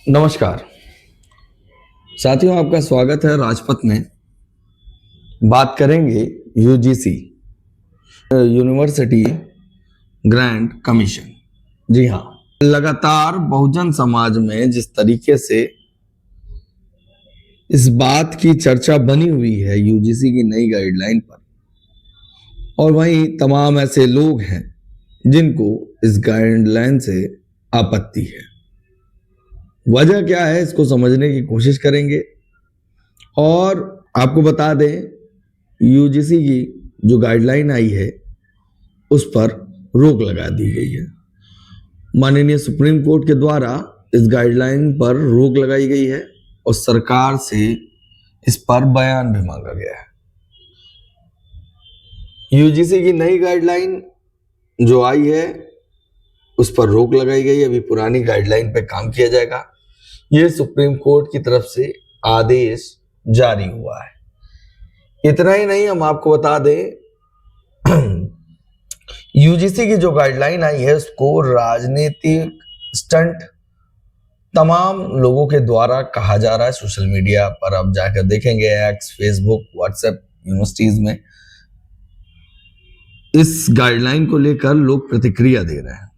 नमस्कार साथियों, आपका स्वागत है राजपथ में। बात करेंगे यूजीसी यूनिवर्सिटी ग्रांट कमीशन। जी हाँ, लगातार बहुजन समाज में जिस तरीके से इस बात की चर्चा बनी हुई है यूजीसी की नई गाइडलाइन पर, और वहीं तमाम ऐसे लोग हैं जिनको इस गाइडलाइन से आपत्ति है। वजह क्या है, इसको समझने की कोशिश करेंगे। और आपको बता दें, यूजीसी की जो गाइडलाइन आई है उस पर रोक लगा दी गई है। माननीय सुप्रीम कोर्ट के द्वारा इस गाइडलाइन पर रोक लगाई गई है और सरकार से इस पर बयान भी मांगा गया है। यूजीसी की नई गाइडलाइन जो आई है उस पर रोक लगाई गई है। अभी पुरानी गाइडलाइन पे काम किया जाएगा। ये सुप्रीम कोर्ट की तरफ से आदेश जारी हुआ है। इतना ही नहीं, हम आपको बता दें यूजीसी की जो गाइडलाइन आई है उसको राजनीतिक स्टंट तमाम लोगों के द्वारा कहा जा रहा है। सोशल मीडिया पर आप जाकर देखेंगे, एक्स, फेसबुक, व्हाट्सएप, यूनिवर्सिटीज में इस गाइडलाइन को लेकर लोग प्रतिक्रिया दे रहे हैं।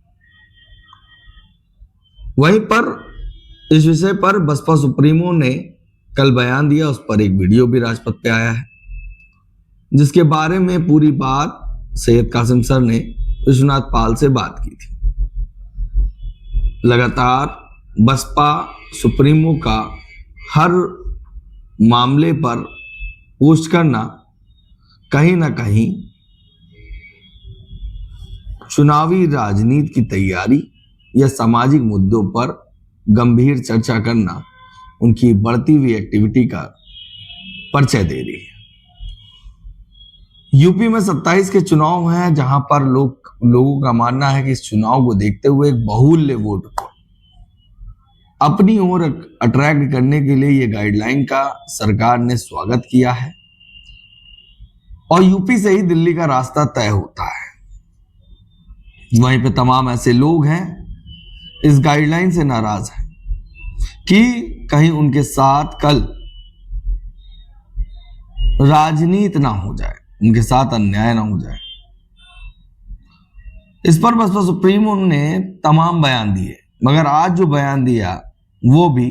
वहीं पर इस विषय पर बसपा सुप्रीमो ने कल बयान दिया। उस पर एक वीडियो भी राजपथ पे आया है, जिसके बारे में पूरी बात सैयद कासिम सर ने विश्वनाथ पाल से बात की थी। लगातार बसपा सुप्रीमो का हर मामले पर पोस्ट करना कहीं ना कहीं चुनावी राजनीति की तैयारी या सामाजिक मुद्दों पर गंभीर चर्चा करना उनकी बढ़ती हुई एक्टिविटी का परिचय दे रही है। यूपी में 27 के चुनाव हैं, जहां पर लोगों का मानना है कि इस चुनाव को देखते हुए एक बहुल्य वोट को अपनी ओर अट्रैक्ट करने के लिए ये गाइडलाइन का सरकार ने स्वागत किया है और यूपी से ही दिल्ली का रास्ता तय होता है। वहीं पे तमाम ऐसे लोग हैं इस गाइडलाइन से नाराज हैं कि कहीं उनके साथ कल राजनीति ना हो जाए, उनके साथ अन्याय ना हो जाए। इस पर बसपा सुप्रीमो ने तमाम बयान दिए, मगर आज जो बयान दिया वो भी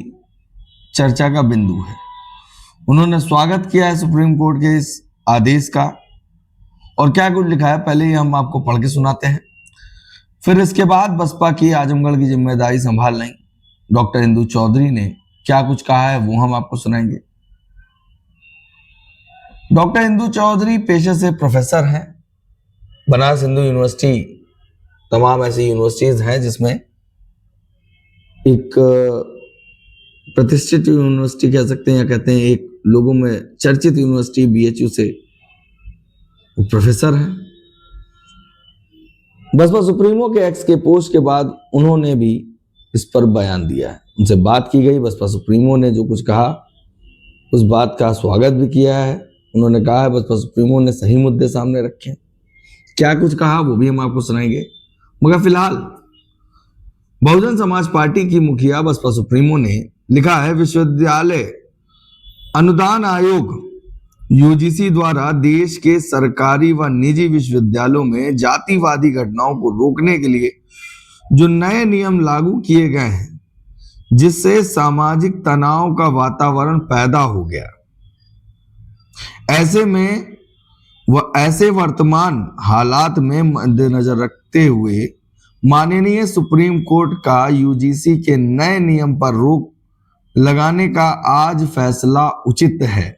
चर्चा का बिंदु है। उन्होंने स्वागत किया है सुप्रीम कोर्ट के इस आदेश का, और क्या कुछ लिखा है पहले ही हम आपको पढ़ के सुनाते हैं। फिर इसके बाद बसपा की आजमगढ़ की जिम्मेदारी संभाल लें डॉक्टर इंदु चौधरी ने क्या कुछ कहा है वो हम आपको सुनाएंगे। डॉक्टर इंदु चौधरी पेशे से प्रोफेसर हैं। बनारस हिंदू यूनिवर्सिटी, तमाम ऐसी यूनिवर्सिटीज हैं जिसमें एक प्रतिष्ठित यूनिवर्सिटी कह सकते हैं, या कहते हैं एक लोगों में चर्चित यूनिवर्सिटी बीएचयू से प्रोफेसर हैं। बसपा सुप्रीमो के एक्स के पोस्ट के बाद उन्होंने भी इस पर बयान दिया है। उनसे बात की गई, बसपा सुप्रीमो ने जो कुछ कहा उस बात का स्वागत भी किया है। उन्होंने कहा है बसपा सुप्रीमो ने सही मुद्दे सामने रखे। क्या कुछ कहा वो भी हम आपको सुनाएंगे। मगर फिलहाल बहुजन समाज पार्टी की मुखिया बसपा सुप्रीमो ने लिखा है, विश्वविद्यालय अनुदान आयोग यूजीसी द्वारा देश के सरकारी व निजी विश्वविद्यालयों में जातिवादी घटनाओं को रोकने के लिए जो नए नियम लागू किए गए हैं, जिससे सामाजिक तनाव का वातावरण पैदा हो गया। ऐसे वर्तमान हालात में मद्देनजर रखते हुए माननीय सुप्रीम कोर्ट का यूजीसी के नए नियम पर रोक लगाने का आज फैसला उचित है।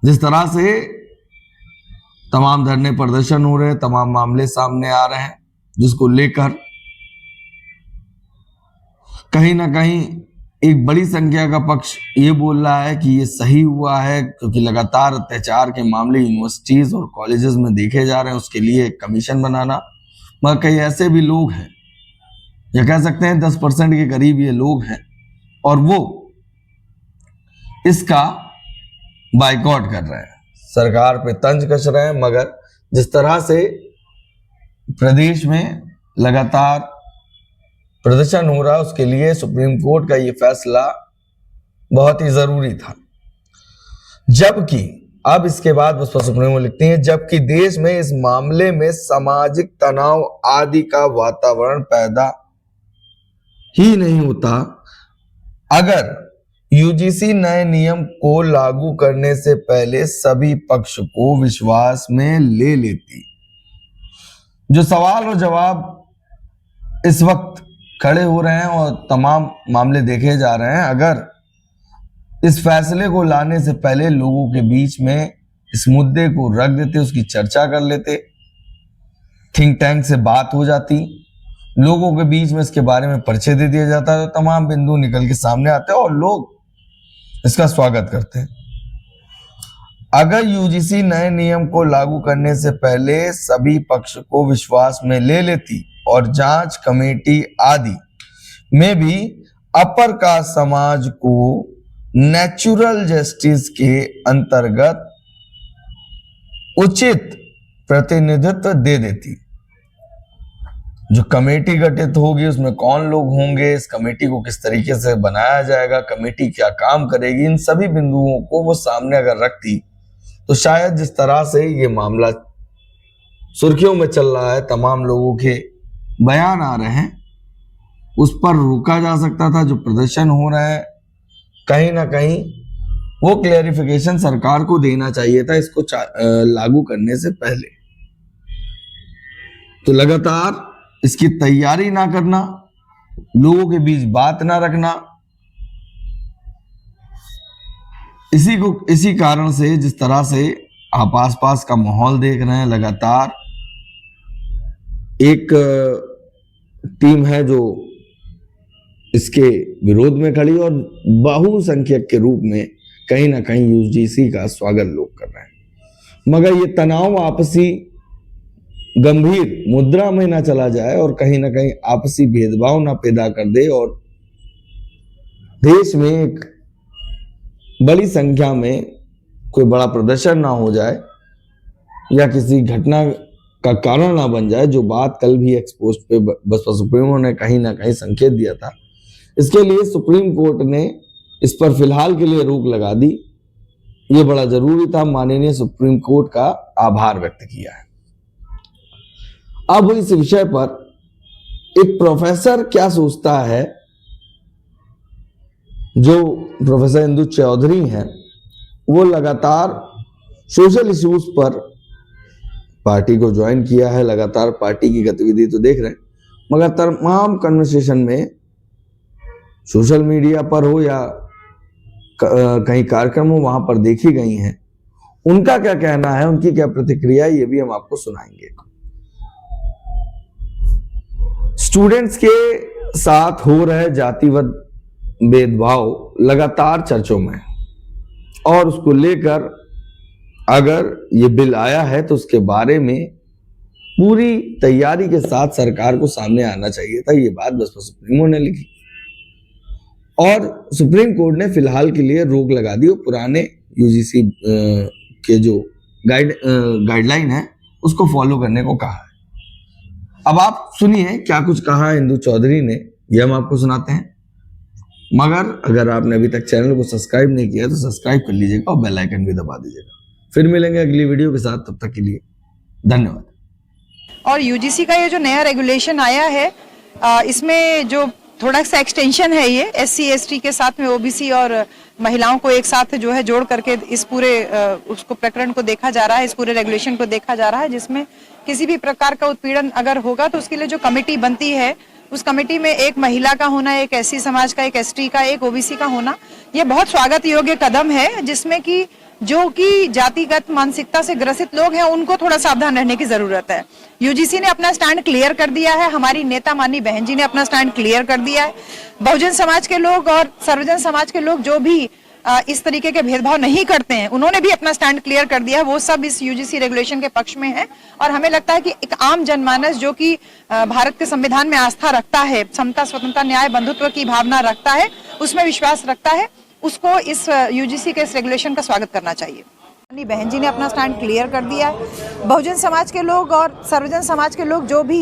जिस तरह से तमाम धरने प्रदर्शन हो रहे हैं, तमाम मामले सामने आ रहे हैं, जिसको लेकर कहीं ना कहीं एक बड़ी संख्या का पक्ष ये बोल रहा है कि ये सही हुआ है, क्योंकि लगातार अत्याचार के मामले यूनिवर्सिटीज और कॉलेजेस में देखे जा रहे हैं। उसके लिए कमीशन बनाना, मगर कई ऐसे भी लोग हैं, या कह सकते हैं 10% के करीब ये लोग हैं, और वो इसका बाइकआउट कर रहे हैं, सरकार पे तंज कस रहे हैं। मगर जिस तरह से प्रदेश में लगातार प्रदर्शन हो रहा है उसके लिए सुप्रीम कोर्ट का ये फैसला बहुत ही जरूरी था। जबकि अब इसके बाद बसपा सुप्रीमो लिखती हैं, जबकि देश में इस मामले में सामाजिक तनाव आदि का वातावरण पैदा ही नहीं होता अगर यूजीसी नए नियम को लागू करने से पहले सभी पक्ष को विश्वास में ले लेती। जो सवाल और जवाब इस वक्त खड़े हो रहे हैं और तमाम मामले देखे जा रहे हैं, अगर इस फैसले को लाने से पहले लोगों के बीच में इस मुद्दे को रख देते, उसकी चर्चा कर लेते, थिंक टैंक से बात हो जाती, लोगों के बीच में इसके बारे में परिचय दे दिया जाता है, तो तमाम बिंदु निकल के सामने आते हैं और लोग इसका स्वागत करते हैं। अगर यूजीसी नए नियम को लागू करने से पहले सभी पक्ष को विश्वास में ले लेती और जांच कमेटी आदि में भी अपर कास्ट समाज को नेचुरल जस्टिस के अंतर्गत उचित प्रतिनिधित्व दे देती। जो कमेटी गठित होगी उसमें कौन लोग होंगे, इस कमेटी को किस तरीके से बनाया जाएगा, कमेटी क्या काम करेगी, इन सभी बिंदुओं को वो सामने अगर रखती तो शायद जिस तरह से ये मामला सुर्खियों में चल रहा है, तमाम लोगों के बयान आ रहे हैं, उस पर रोका जा सकता था। जो प्रदर्शन हो रहा है कहीं ना कहीं वो क्लेरिफिकेशन सरकार को देना चाहिए था इसको लागू करने से पहले। तो लगातार इसकी तैयारी ना करना, लोगों के बीच बात ना रखना, इसी कारण से जिस तरह से आप आसपास का माहौल देख रहे हैं, लगातार एक टीम है जो इसके विरोध में खड़ी और बहुसंख्यक के रूप में कहीं ना कहीं यूजीसी का स्वागत लोग कर रहे हैं। मगर ये तनाव आपसी गंभीर मुद्रा में ना चला जाए और कहीं ना कहीं आपसी भेदभाव ना पैदा कर दे और देश में एक बड़ी संख्या में कोई बड़ा प्रदर्शन ना हो जाए या किसी घटना का कारण ना बन जाए, जो बात कल भी एक्सपोस्ट पे बसपा सुप्रीमो ने कहीं ना कहीं संकेत दिया था। इसके लिए सुप्रीम कोर्ट ने इस पर फिलहाल के लिए रोक लगा दी। ये बड़ा जरूरी था, माननीय सुप्रीम कोर्ट का आभार व्यक्त किया है। अब इस विषय पर एक प्रोफेसर क्या सोचता है, जो प्रोफेसर इंदु चौधरी हैं, वो लगातार सोशल इश्यूज पर पार्टी को ज्वाइन किया है, लगातार पार्टी की गतिविधि तो देख रहे हैं, मगर तमाम कन्वर्सेशन में सोशल मीडिया पर हो या कहीं कार्यक्रम हो वहां पर देखी गई हैं। उनका क्या कहना है, उनकी क्या प्रतिक्रिया है, ये भी हम आपको सुनाएंगे। स्टूडेंट्स के साथ हो रहे जातिवाद भेदभाव लगातार चर्चों में और उसको लेकर अगर ये बिल आया है तो उसके बारे में पूरी तैयारी के साथ सरकार को सामने आना चाहिए था। ये बात बसपा सुप्रीमो ने लिखी और सुप्रीम कोर्ट ने फिलहाल के लिए रोक लगा दी और पुराने यूजीसी के जो गाइडलाइन है उसको फॉलो करने को कहा है। अब आप सुनिए क्या कुछ कहा इंदु चौधरी ने, ये हम आपको सुनाते हैं। मगर अगर आपने अभी तक चैनल को सब्सक्राइब नहीं किया तो सब्सक्राइब कर लीजिएगा और बेल आइकन भी दबा दीजिएगा। फिर मिलेंगे अगली वीडियो के साथ, तब तक के लिए धन्यवाद। और यूजीसी का ये जो नया रेगुलेशन आया है, इसमें जो थोड़ा सा एक्सटेंशन है, ये SC ST के साथ में OBC और महिलाओं को एक साथ जो है जोड़ करके इस पूरे उसको प्रकरण को देखा जा रहा है, इस पूरे रेगुलेशन को देखा जा रहा है, जिसमें किसी भी प्रकार का उत्पीड़न अगर होगा तो उसके लिए जो कमेटी बनती है, उस कमेटी में एक महिला का होना, एक SC समाज का, एक ST का, एक OBC का होना, ये बहुत स्वागत योग्य कदम है, जिसमें कि जो कि जातिगत मानसिकता से ग्रसित लोग हैं उनको थोड़ा सावधान रहने की जरूरत है। यूजीसी ने अपना स्टैंड क्लियर कर दिया है, हमारी नेता माननीय बहन जी ने अपना स्टैंड क्लियर कर दिया है। बहुजन समाज के लोग और सर्वजन समाज के लोग जो भी इस तरीके के भेदभाव नहीं करते हैं, उन्होंने भी अपना स्टैंड क्लियर कर दिया है। वो सब इस यूजीसी रेगुलेशन के पक्ष में है और हमें लगता है कि एक आम जनमानस जो कि भारत के संविधान में आस्था रखता है, समता, स्वतंत्रता, न्याय, बंधुत्व की भावना रखता है, उसमें विश्वास रखता है, उसको इस यूजीसी के इस रेगुलेशन का स्वागत करना चाहिए। बहन जी ने अपना स्टैंड क्लियर कर दिया है। बहुजन समाज के लोग और सर्वजन समाज के लोग जो भी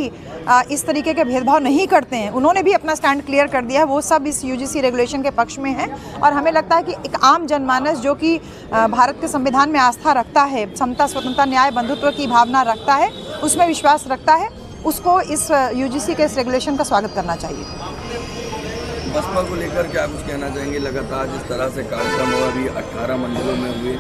इस तरीके के भेदभाव नहीं करते हैं, उन्होंने भी अपना स्टैंड क्लियर कर दिया है। वो सब इस यूजीसी रेगुलेशन के पक्ष में है और हमें लगता है कि एक आम जनमानस जो कि भारत के संविधान में आस्था रखता है, समता, स्वतंत्रता, न्याय, बंधुत्व की भावना रखता है, उसमें विश्वास रखता है, उसको इस यूजीसी के इस रेगुलेशन का स्वागत करना चाहिए। बसपा को लेकर क्या कुछ कहना चाहेंगे? लगातार जिस तरह से कार्यक्रम हुआ, अभी 18 मंडलों में हुए,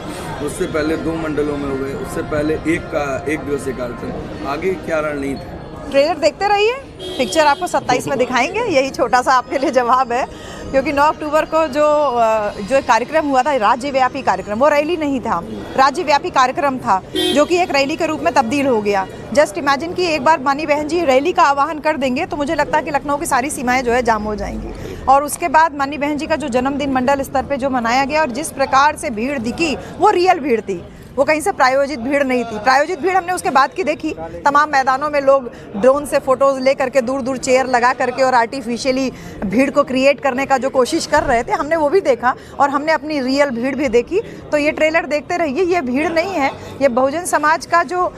उससे पहले 2 मंडलों में हुए, उससे पहले एक दिवसीय कार्यक्रम, आगे क्या रणनीति? ट्रेलर देखते रहिए, पिक्चर आपको 27 में दिखाएंगे। यही छोटा सा आपके लिए जवाब है, क्योंकि 9 अक्टूबर को जो कार्यक्रम हुआ था, राज्यव्यापी कार्यक्रम, वो रैली नहीं था, राज्यव्यापी कार्यक्रम था, जो कि एक रैली के रूप में तब्दील हो गया। जस्ट इमेजिन कि एक बार माननीय बहन जी रैली का आह्वान कर देंगे तो मुझे लगता है कि लखनऊ की सारी सीमाएं जो है जाम हो जाएंगी। और उसके बाद माननीय बहन जी का जो जन्मदिन मंडल स्तर पे जो मनाया गया और जिस प्रकार से भीड़ दिखी, वो रियल भीड़ थी, वो कहीं से प्रायोजित भीड़ नहीं थी। प्रायोजित भीड़ हमने उसके बाद की देखी, तमाम मैदानों में लोग ड्रोन से फोटोज ले करके दूर दूर चेयर लगा करके और आर्टिफिशियली भीड़ को क्रिएट करने का जो कोशिश कर रहे थे, हमने वो भी देखा और हमने अपनी रियल भीड़ भी देखी। तो ये ट्रेलर देखते रहिए, ये भीड़ नहीं है, ये बहुजन समाज का जो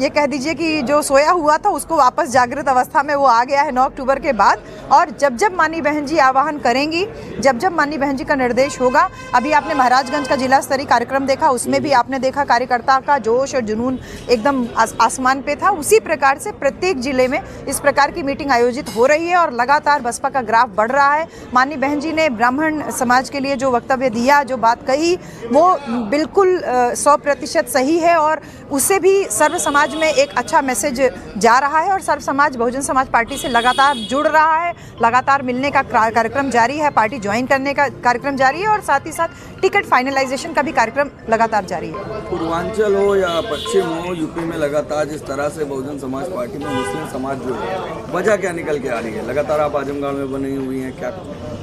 ये कह दीजिए कि जो सोया हुआ था उसको वापस जागृत अवस्था में वो आ गया है 9 अक्टूबर के बाद। और जब जब माननीय बहन जी आह्वान करेंगी, जब जब माननीय बहन जी का निर्देश होगा, अभी आपने महाराजगंज का जिला स्तरीय कार्यक्रम देखा, उसमें भी आपने देखा कार्यकर्ता का जोश और जुनून एकदम आसमान पे था। उसी प्रकार से प्रत्येक जिले में इस प्रकार की मीटिंग आयोजित हो रही है और लगातार बसपा का ग्राफ बढ़ रहा है। माननीय बहन जी ने ब्राह्मण समाज के लिए जो वक्तव्य दिया, जो बात कही, वो बिल्कुल 100% सही है और उससे भी सर्व समाज में एक अच्छा मैसेज जा रहा है और सर्व समाज बहुजन समाज पार्टी से लगातार जुड़ रहा है, लगातार मिलने का कार्यक्रम जारी है, पार्टी ज्वाइन करने का कार्यक्रम जारी है और साथ ही साथ टिकट फाइनलाइजेशन का भी कार्यक्रम लगातार जारी है। पूर्वांचल हो या पश्चिम हो, यूपी में लगातार जिस तरह से बहुजन समाज पार्टी में मुस्लिम समाज जो है, वजह क्या निकल के आ रही है? लगातार आप आजमगढ़ में बनी हुई हैं, क्या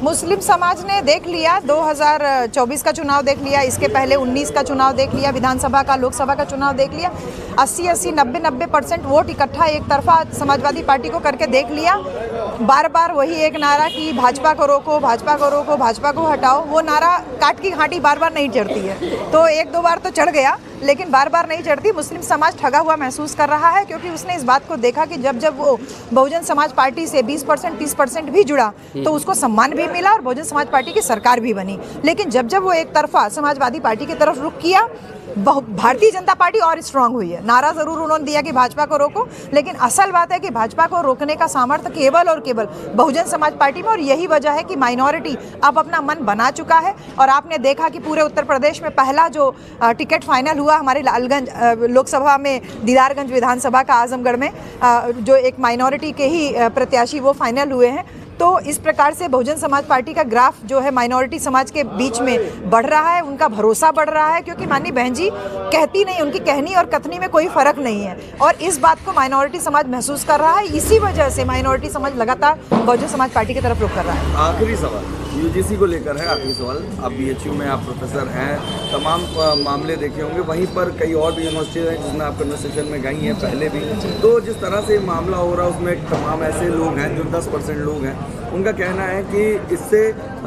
मुस्लिम समाज ने देख लिया, 2024 का चुनाव देख लिया, इसके पहले 19 का चुनाव देख लिया, विधानसभा का, लोकसभा का चुनाव देख लिया, 80-80, 90-90% वोट इकट्ठा एक तरफा समाजवादी पार्टी को करके देख लिया। बार बार वही एक नारा कि भाजपा को रोको, भाजपा को रोको, भाजपा को हटाओ, वो नारा काट की घाटी बार बार नहीं चढ़ती है। तो 1-2 बार तो चढ़ गया, लेकिन बार बार नहीं चढ़ती। मुस्लिम समाज ठगा हुआ महसूस कर रहा है, क्योंकि उसने इस बात को देखा कि जब जब वो बहुजन समाज पार्टी से 20%, 30% भी जुड़ा तो उसको सम्मान भी मिला और बहुजन समाज पार्टी की सरकार भी बनी। लेकिन जब जब वो एक तरफा समाजवादी पार्टी की तरफ रुख किया, भारतीय जनता पार्टी और स्ट्रांग हुई है। नारा जरूर उन्होंने दिया कि भाजपा को रोको, लेकिन असल बात है कि भाजपा को रोकने का सामर्थ्य केवल और केवल बहुजन समाज पार्टी में, और यही वजह है कि माइनॉरिटी अब अपना मन बना चुका है। और आपने देखा कि पूरे उत्तर प्रदेश में पहला जो टिकट फाइनल हुआ हमारे लालगंज लोकसभा में, दीदारगंज विधानसभा का आजमगढ़ में जो एक माइनॉरिटी के ही प्रत्याशी वो फाइनल हुए हैं। तो इस प्रकार से बहुजन समाज पार्टी का ग्राफ जो है माइनॉरिटी समाज के बीच में बढ़ रहा है, उनका भरोसा बढ़ रहा है, क्योंकि माननीय बहन जी कहती नहीं, उनकी कहनी और कथनी में कोई फर्क नहीं है और इस बात को माइनॉरिटी समाज महसूस कर रहा है। इसी वजह से माइनॉरिटी समाज लगातार बहुजन समाज पार्टी की तरफ रुख कर रहा है। आखिरी सवाल यूजीसी को लेकर है, आखिरी सवाल। आप बीएचयू में आप प्रोफेसर हैं, तमाम मामले देखे होंगे, वहीं पर कई और भी यूनिवर्सिटी हैं जिसमें आप कन्वर्सेशन में गई हैं पहले भी। तो जिस तरह से मामला हो रहा है उसमें तमाम ऐसे लोग हैं जो 10% लोग हैं, उनका कहना है कि इससे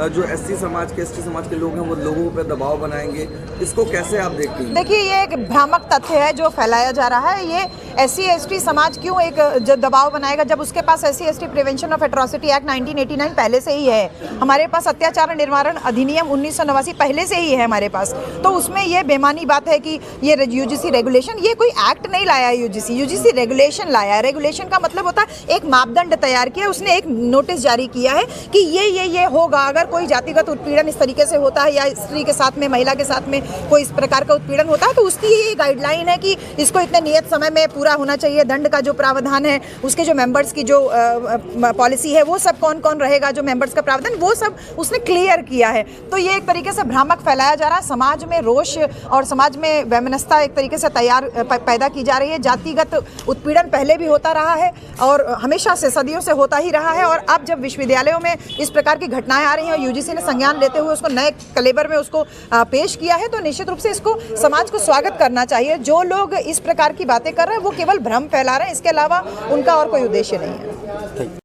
जो एससी समाज के, एसटी समाज के लोग हैं वो लोगों पर दबाव बनाएंगे। इसको कैसे आप देखते हैं? देखिए, ये एक भ्रामक तथ्य है जो फैलाया जा रहा है। ये एससी एसटी समाज क्यों एक दबाव बनाएगा जब उसके पास SC ST prevention of atrocity act 1989 पहले से ही है। हमारे पास अत्याचार निवारण अधिनियम 1989 पहले से ही है हमारे पास। तो उसमें ये बेमानी बात है कि ये यूजीसी रेगुलेशन, ये कोई एक्ट नहीं लाया है यूजीसी रेगुलेशन लाया है। रेगुलेशन का मतलब होता है एक मापदंड तैयार किया, उसने एक नोटिस जारी किया है कि ये होगा। अगर कोई जातिगत उत्पीड़न इस तरीके से होता है या स्त्री के साथ में, महिला के साथ में कोई इस प्रकार का उत्पीड़न होता है तो उसकी ये गाइडलाइन है कि इसको इतने नियत समय में पूरा होना चाहिए। दंड का जो प्रावधान है, उसके जो मेंबर्स की जो पॉलिसी है, वो सब कौन कौन रहेगा, जो मेंबर्स का प्रावधान, वो सब उसने क्लियर किया है। तो ये एक तरीके से भ्रामक फैलाया जा रहा है। समाज में रोष और समाज में वैमनस्यता एक तरीके से पैदा की जा रही है। जातिगत उत्पीड़न पहले भी होता रहा है और हमेशा से, सदियों से होता ही रहा है। और अब जब विश्वविद्यालयों में इस प्रकार की घटनाएं आ रही हैं और यूजीसी ने संज्ञान लेते हुए उसको नए कलेबर में उसको पेश किया है, तो निश्चित रूप से इसको समाज को स्वागत करना चाहिए। जो लोग इस प्रकार की बातें कर रहे हैं वो केवल भ्रम फैला रहे हैं, इसके अलावा उनका और कोई उद्देश्य नहीं है।